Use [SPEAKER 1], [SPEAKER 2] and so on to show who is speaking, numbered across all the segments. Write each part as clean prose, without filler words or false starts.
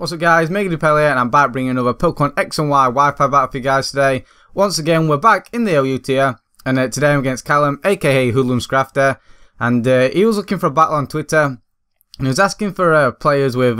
[SPEAKER 1] What's up guys, MegaDPAL here, and I'm back bringing another Pokemon XY Wi-Fi battle for you guys today. Once again, we're back in the OU tier, and today I'm against Callum, aka HoodlumScrafty, and he was looking for a battle on Twitter, and he was asking for players with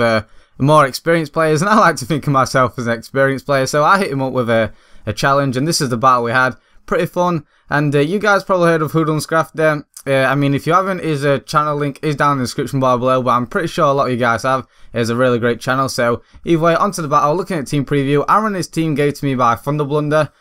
[SPEAKER 1] more experienced players, and I like to think of myself as an experienced player, so I hit him up with a challenge, and this is the battle we had. Pretty fun, and you guys probably heard of HoodlumScrafty. I mean, if you haven't, his channel link is down in the description bar below, but I'm pretty sure a lot of you guys have. It's a really great channel. So either way, onto the battle. Looking at team preview, Aaron, his team gave to me by Blunder.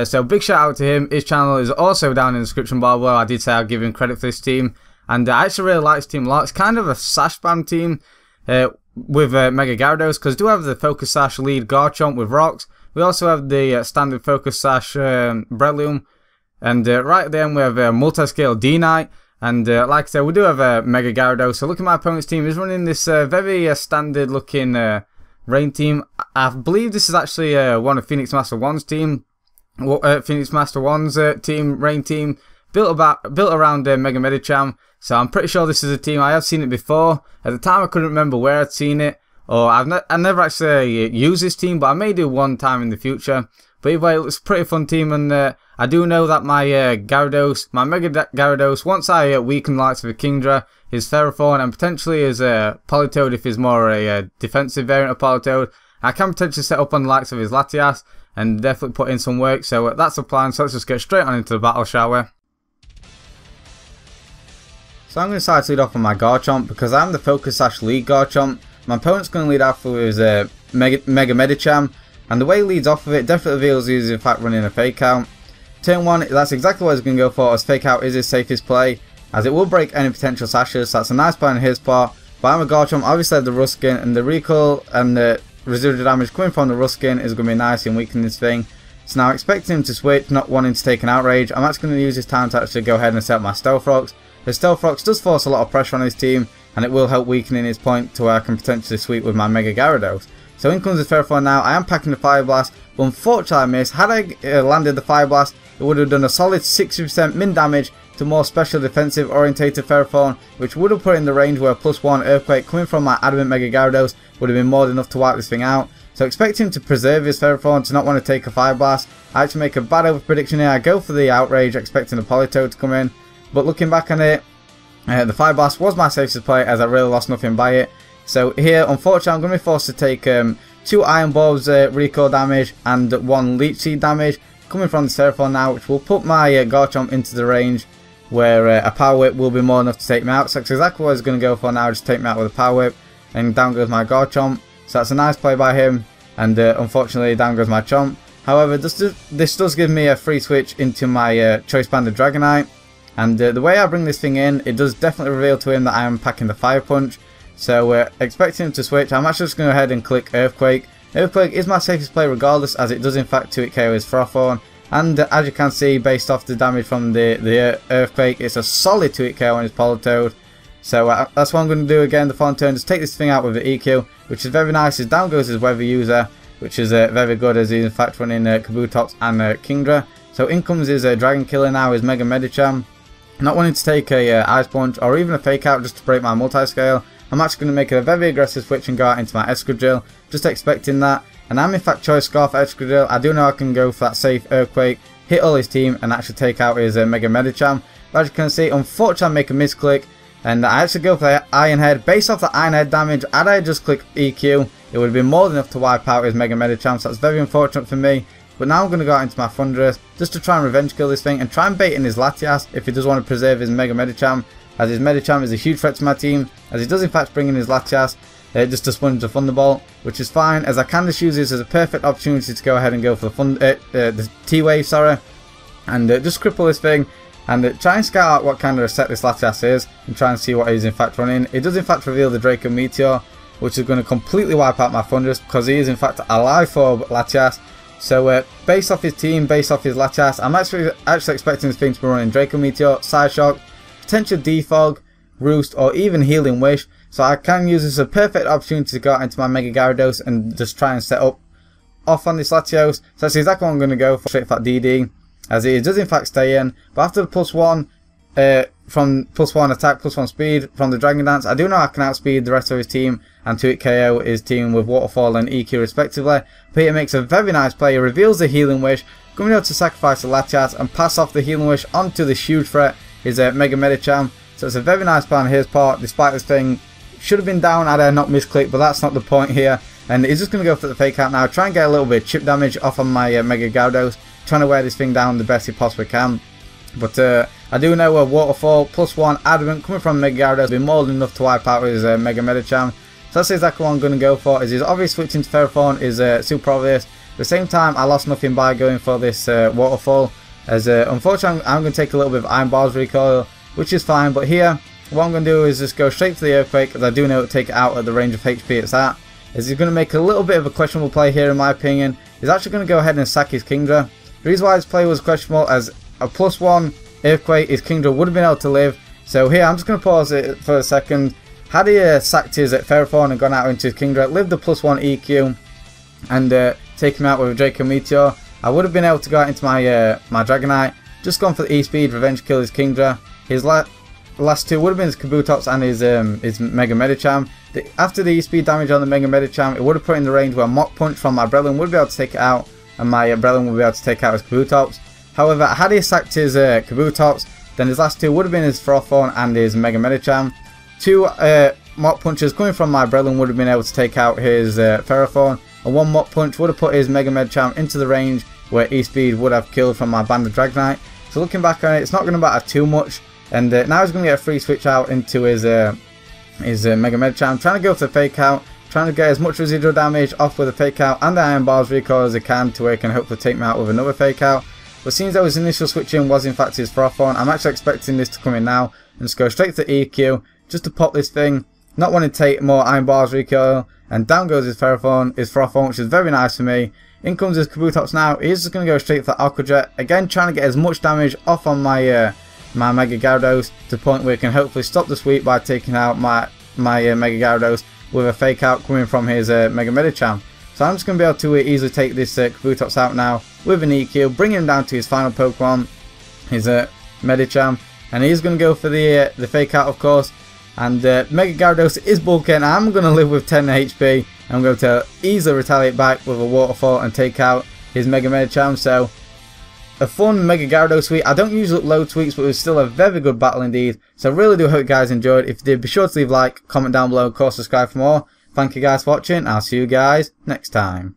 [SPEAKER 1] So big shout out to him. His channel is also down in the description bar below. I did say I'd give him credit for this team, and I actually really like this team a lot. It's kind of a sash spam team with Mega Gyarados, because we do have the Focus Sash lead Garchomp with rocks. We also have the standard Focus Sash Breloom. And right at the end we have a multi-scale D-Knight, and like I said, we do have a Mega Gyarados. So look at my opponent's team, he's running this very standard looking rain team. I believe this is actually one of Phoenix Master 1's team, Phoenix Master 1's team, rain team, built around Mega Medicham. So I'm pretty sure this is a team, I have seen it before. At the time I couldn't remember where I'd seen it, or I never actually used this team, but I may do one time in the future. But anyway, it's a pretty fun team, and I do know that my Gyarados, my Mega Gyarados, once I weaken the likes of a Kingdra, his Ferrothorn, and potentially his Politoed if he's more a defensive variant of Politoed, I can potentially set up on the likes of his Latias and definitely put in some work. So that's the plan. So let's just get straight on into the battle, shall we? So I'm going to decide to lead off on my Garchomp, because I'm the Focus Sash lead Garchomp. My opponent's going to lead off with his Mega Medicham. And the way he leads off of it definitely reveals he is in fact running a Fake Out. Turn 1, that's exactly what he's going to go for, as Fake Out is his safest play, as it will break any potential sashes, so that's a nice play on his part. But I'm a Garchomp, obviously I have the Ruskin, and the recoil and the residual damage coming from the Ruskin is going to be nice in weakening this thing. So now expecting him to switch, not wanting to take an Outrage, I'm actually going to use this time to actually go ahead and set up my Stealth Rocks. The Stealth Rocks does force a lot of pressure on his team, and it will help weakening his point to where I can potentially sweep with my Mega Gyarados. So in comes the Ferrothorn now. I am packing the Fire Blast, but unfortunately I missed. Had I landed the Fire Blast, it would have done a solid 60% min damage to more special defensive orientated Ferrothorn, which would have put in the range where a +1 Earthquake coming from my Adamant Mega Gyarados would have been more than enough to wipe this thing out. So expecting him to preserve his Ferrothorn, to not want to take a Fire Blast, I actually make a bad over prediction here. I go for the Outrage, expecting the Politoed to come in, but looking back on it, the Fire Blast was my safest play, as I really lost nothing by it. So here, unfortunately, I'm going to be forced to take 2 Iron Bulbs recoil damage and 1 Leech Seed damage coming from the Ferrothorn now, which will put my Garchomp into the range where a Power Whip will be more enough to take me out. So that's exactly what I was going to go for now, just take me out with a Power Whip, and down goes my Garchomp. So that's a nice play by him, and unfortunately down goes my Chomp. However, this does give me a free switch into my Choice Banded Dragonite, and the way I bring this thing in, it does definitely reveal to him that I am packing the Fire Punch. So expecting him to switch, I'm actually just going to go ahead and click Earthquake. Earthquake is my safest play regardless, as it does in fact 2-hit KO his Ferrothorn. And as you can see, based off the damage from the Earthquake, it's a solid 2-hit KO on his Politoed. So that's what I'm going to do again the following turn, just take this thing out with the EQ, which is very nice. His down goes his Weather User, which is very good, as he's in fact running Kabutops and Kingdra. So in comes his Dragon Killer now, his Mega Medicham. Not wanting to take a Ice Punch or even a Fake Out just to break my multi-scale, I'm actually going to make it a very aggressive switch and go out into my Excadrill, just expecting that. And I'm in fact Choice Scarf Excadrill. I do know I can go for that safe Earthquake, hit all his team, and actually take out his Mega Medicham. But as you can see, unfortunately I make a misclick, and I actually go for the Iron Head. Based off the Iron Head damage, had I just clicked EQ, it would have been more than enough to wipe out his Mega Medicham, so that's very unfortunate for me. But now I'm going to go out into my Thundurus, just to try and revenge kill this thing, and try and bait in his Latias if he does want to preserve his Mega Medicham, as his Medicham is a huge threat to my team, as he does in fact bring in his Latias, just to sponge the Thunderbolt, which is fine, as I can just use this as a perfect opportunity to go ahead and go for the T-Wave, sorry, and just cripple this thing, and try and scout out what kind of set this Latias is, and try and see what he's in fact running. It does in fact reveal the Draco Meteor, which is going to completely wipe out my Thundurus, because he is in fact a Life Orb Latias. So based off his team, based off his Latias, I'm actually expecting this thing to be running Draco Meteor, Side Shock, potential Defog, Roost, or even Healing Wish. So I can use this as a perfect opportunity to go out into my Mega Gyarados and just try and set up off on this Latios. So that's exactly what I'm going to go for, straight for that DD, as it does in fact stay in. But after the +1 from +1 attack, +1 speed from the Dragon Dance. I do know I can outspeed the rest of his team and 2-hit KO his team with Waterfall and EQ respectively. But here makes a very nice play. He reveals the Healing Wish, coming out to sacrifice the Latias and pass off the Healing Wish onto this huge threat, his Mega Medicham. So it's a very nice play on his part, despite this thing should have been down had I not misclicked, but that's not the point here. And he's just going to go for the fake out now, try and get a little bit of chip damage off on my Mega Gyarados, trying to wear this thing down the best he possibly can. But I do know a Waterfall +1 Adamant coming from Mega Gyarados will be more than enough to wipe out his Mega Medicham. So that's exactly what I'm going to go for. Is his obvious switching to Ferrothorn is super obvious. At the same time, I lost nothing by going for this Waterfall. As unfortunately, I'm going to take a little bit of Iron Bars recoil, which is fine. But here, what I'm going to do is just go straight for the Earthquake, as I do know it will take it out at the range of HP it's at. As he's going to make a little bit of a questionable play here in my opinion. He's actually going to go ahead and sack his Kingdra. The reason why his play was questionable, as a +1 Earthquake, his Kingdra would have been able to live. So here, I'm just going to pause it for a second. Had he sacked his Ferrothorn and gone out into his Kingdra, lived the +1 EQ, and taken him out with a Draco Meteor, I would have been able to go out into my my Dragonite, just gone for the E-Speed, Revenge Kill his Kingdra. His last two would have been his Kabutops and his Mega Medicham. After the E-Speed damage on the Mega Medicham, it would have put in the range where Mach Punch from my Breloom would be able to take it out, and my Breloom would be able to take out his Kabutops. However, had he sacked his Kabutops, then his last two would have been his Ferrothorn and his Mega Medicham. Two Mach Punches coming from my Breloom would have been able to take out his Ferrothorn, and one Mach Punch would have put his Mega Medicham into the range where E-Speed would have killed from my Banded Dragonite. So looking back on it, it's not going to matter too much, and now he's going to get a free switch out into his Mega Medicham, trying to go for the fake out, trying to get as much residual damage off with the fake out and the Iron Bars recoil as he can, to where he can hopefully take me out with another fake out. But seems though his initial switching was in fact his Ferrothorn, I'm actually expecting this to come in now and just go straight to EQ just to pop this thing, not wanting to take more Iron Bars recoil, and down goes his Ferrothorn, which is very nice for me. In comes his Kabutops now. He's just going to go straight for Aqua Jet, again trying to get as much damage off on my my Mega Gyarados, to the point where he can hopefully stop the sweep by taking out my Mega Gyarados with a fake out coming from his Mega Medicham. So I'm just going to be able to easily take this Kabutops out now with an EQ, bringing him down to his final Pokemon, his Medicham, and he's going to go for the fake out, of course. And Mega Gyarados is bulking. I'm going to live with 10 HP. I'm going to easily retaliate back with a Waterfall and take out his Mega Medicham. So a fun Mega Gyarados tweet. I don't usually upload tweets, but it was still a very good battle indeed. So I really do hope you guys enjoyed. If you did, be sure to leave a like, comment down below, of course subscribe for more. Thank you guys for watching. I'll see you guys next time.